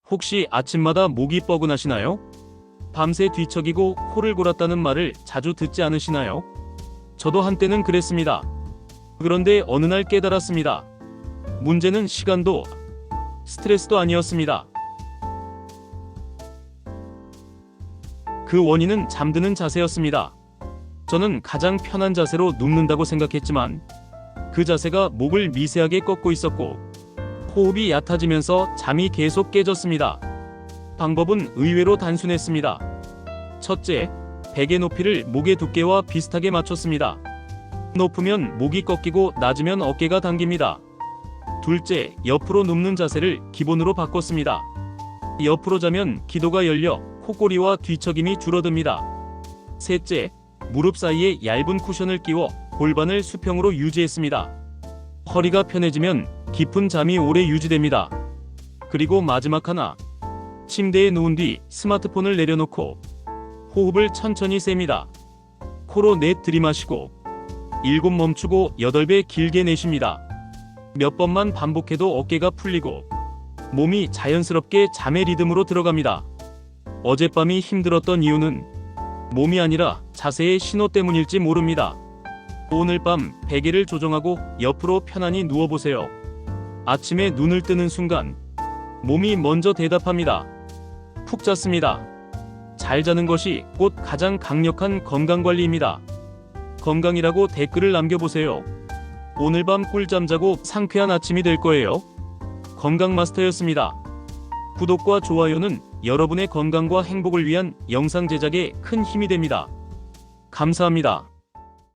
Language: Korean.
혹시 아침마다 목이 뻐근하시나요? 밤새 뒤척이고 코를 골았다는 말을 자주 듣지 않으시나요? 저도 한때는 그랬습니다. 그런데 어느 날 깨달았습니다. 문제는 시간도 스트레스도 아니었습니다. 그 원인은 잠드는 자세였습니다. 저는 가장 편한 자세로 눕는다고 생각했지만 그 자세가 목을 미세하게 꺾고 있었고 호흡이 얕아지면서 잠이 계속 깨졌습니다. 방법은 의외로 단순했습니다. 첫째, 베개 높이를 목의 두께와 비슷하게 맞췄습니다. 높으면 목이 꺾이고 낮으면 어깨가 당깁니다. 둘째, 옆으로 눕는 자세를 기본으로 바꿨습니다. 옆으로 자면 기도가 열려 코골이와 뒤척임이 줄어듭니다. 셋째, 무릎 사이에 얇은 쿠션을 끼워 골반을 수평으로 유지했습니다. 허리가 편해지면 깊은 잠이 오래 유지됩니다. 그리고 마지막 하나, 침대에 누운 뒤 스마트폰을 내려놓고 호흡을 천천히 셉니다. 코로 넷 들이마시고 7 멈추고 8배 길게 내쉽니다. 몇 번만 반복해도 어깨가 풀리고 몸이 자연스럽게 잠의 리듬으로 들어갑니다. 어젯밤이 힘들었던 이유는 몸이 아니라 자세의 신호 때문일지 모릅니다. 오늘 밤 베개를 조정하고 옆으로 편안히 누워보세요. 아침에 눈을 뜨는 순간 몸이 먼저 대답합니다. 푹 잤습니다. 잘 자는 것이 곧 가장 강력한 건강관리입니다. 건강이라고 댓글을 남겨보세요. 오늘 밤 꿀잠 자고 상쾌한 아침이 될 거예요. 건강마스터였습니다. 구독과 좋아요는 여러분의 건강과 행복을 위한 영상 제작에 큰 힘이 됩니다. 감사합니다.